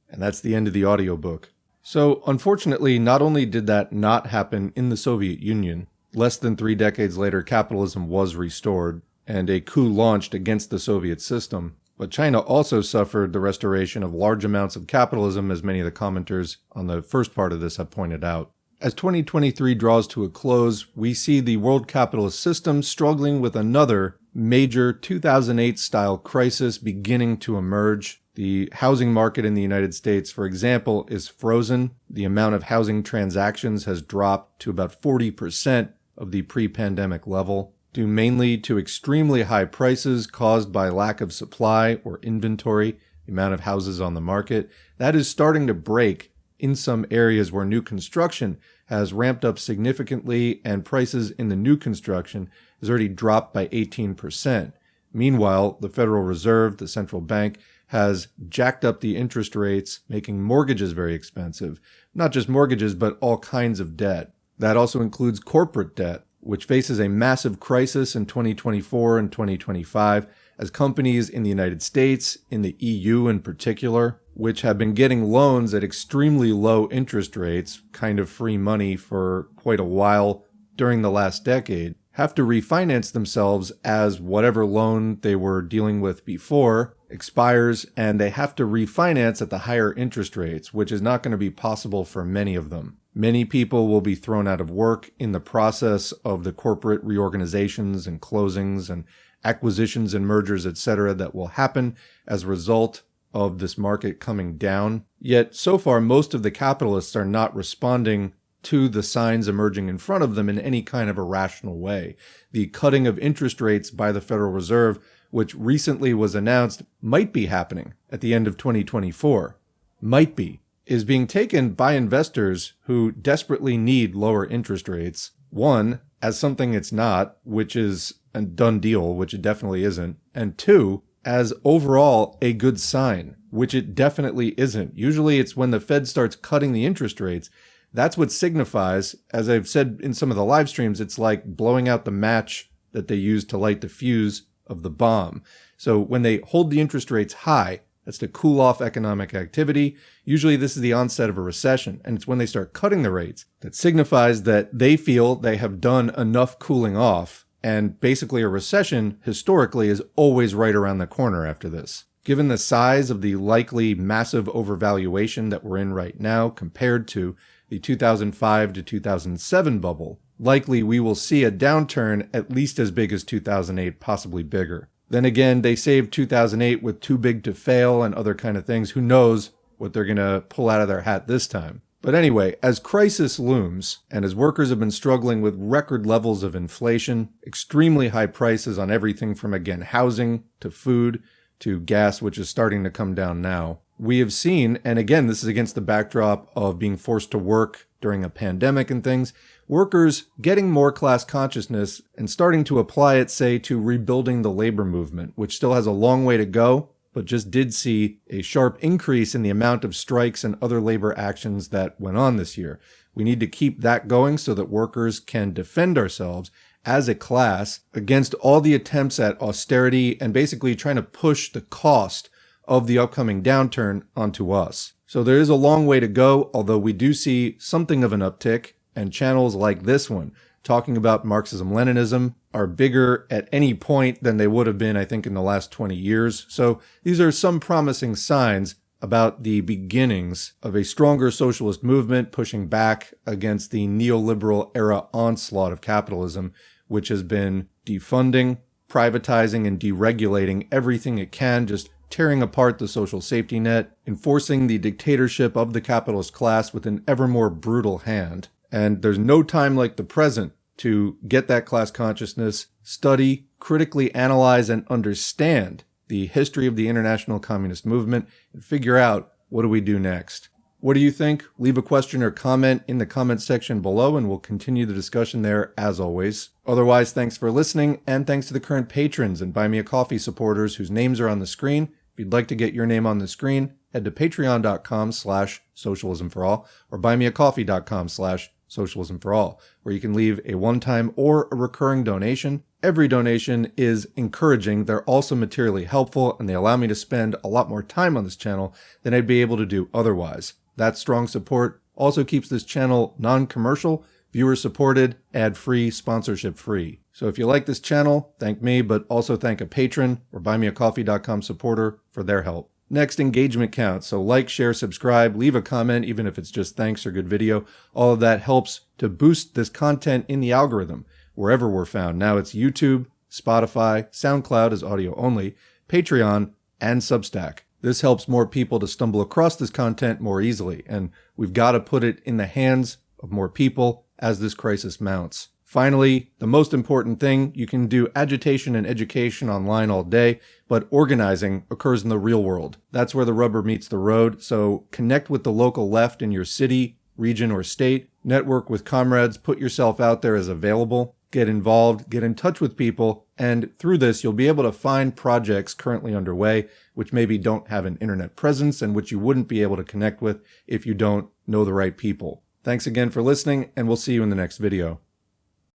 And that's the end of the audiobook. So, unfortunately, not only did that not happen in the Soviet Union, less than 3 decades later capitalism was restored, and a coup launched against the Soviet system, but China also suffered the restoration of large amounts of capitalism, as many of the commenters on the first part of this have pointed out. As 2023 draws to a close, we see the world capitalist system struggling with another major 2008-style crisis beginning to emerge. The housing market in the United States, for example, is frozen. The amount of housing transactions has dropped to about 40% of the pre-pandemic level, due mainly to extremely high prices caused by lack of supply or inventory, the amount of houses on the market. That is starting to break in some areas where new construction has ramped up significantly and prices in the new construction has already dropped by 18%. Meanwhile, the Federal Reserve, the central bank, has jacked up the interest rates, making mortgages very expensive. Not just mortgages, but all kinds of debt. That also includes corporate debt, which faces a massive crisis in 2024 and 2025 as companies in the United States, in the EU in particular, which have been getting loans at extremely low interest rates, kind of free money for quite a while during the last decade, have to refinance themselves as whatever loan they were dealing with before expires, and they have to refinance at the higher interest rates, which is not going to be possible for many of them. Many people will be thrown out of work in the process of the corporate reorganizations and closings and acquisitions and mergers, etc., that will happen as a result of this market coming down. Yet, so far, most of the capitalists are not responding to the signs emerging in front of them in any kind of a rational way. The cutting of interest rates by the Federal Reserve, which recently was announced, might be happening at the end of 2024. Might be. Is being taken by investors who desperately need lower interest rates. One, as something it's not, which is a done deal, which it definitely isn't. And two, as overall a good sign, which it definitely isn't. Usually it's when the Fed starts cutting the interest rates. That's what signifies, as I've said in some of the live streams, it's like blowing out the match that they use to light the fuse of the bomb. So when they hold the interest rates high, that's to cool off economic activity. Usually this is the onset of a recession, and it's when they start cutting the rates that signifies that they feel they have done enough cooling off, and basically a recession historically is always right around the corner after this. Given the size of the likely massive overvaluation that we're in right now compared to the 2005 to 2007 bubble, likely we will see a downturn at least as big as 2008, possibly bigger. Then again, they saved 2008 with too big to fail and other kind of things. Who knows what they're going to pull out of their hat this time. But anyway, as crisis looms, and as workers have been struggling with record levels of inflation, extremely high prices on everything from, again, housing to food to gas, which is starting to come down now, we have seen, and again, this is against the backdrop of being forced to work during a pandemic and things, workers getting more class consciousness and starting to apply it, say, to rebuilding the labor movement, which still has a long way to go, but just did see a sharp increase in the amount of strikes and other labor actions that went on this year. We need to keep that going so that workers can defend ourselves as a class against all the attempts at austerity and basically trying to push the cost of the upcoming downturn onto us. So there is a long way to go, although we do see something of an uptick, and channels like this one talking about Marxism-Leninism are bigger at any point than they would have been, I think, in the last 20 years. So these are some promising signs about the beginnings of a stronger socialist movement pushing back against the neoliberal era onslaught of capitalism, which has been defunding, privatizing, and deregulating everything it can, just tearing apart the social safety net, enforcing the dictatorship of the capitalist class with an ever more brutal hand. And there's no time like the present to get that class consciousness, study, critically analyze, and understand the history of the international communist movement, and figure out, what do we do next? What do you think? Leave a question or comment in the comment section below, and we'll continue the discussion there as always. Otherwise, thanks for listening, and thanks to the current patrons and Buy Me a Coffee supporters whose names are on the screen. If you'd like to get your name on the screen, head to patreon.com/socialismforall or buymeacoffee.com/socialismforall, where you can leave a one-time or a recurring donation. Every donation is encouraging. They're also materially helpful, and they allow me to spend a lot more time on this channel than I'd be able to do otherwise. That strong support also keeps this channel non-commercial, viewer-supported, ad-free, sponsorship-free. So if you like this channel, thank me, but also thank a patron or buymeacoffee.com supporter for their help. Next, engagement counts. So like, share, subscribe, leave a comment, even if it's just thanks or good video. All of that helps to boost this content in the algorithm, wherever we're found. Now it's YouTube, Spotify, SoundCloud is audio only, Patreon, and Substack. This helps more people to stumble across this content more easily, and we've got to put it in the hands of more people as this crisis mounts. Finally, the most important thing, you can do agitation and education online all day, but organizing occurs in the real world. That's where the rubber meets the road, so connect with the local left in your city, region, or state, network with comrades, put yourself out there as available, get involved, get in touch with people, and through this you'll be able to find projects currently underway which maybe don't have an internet presence and which you wouldn't be able to connect with if you don't know the right people. Thanks again for listening, and we'll see you in the next video.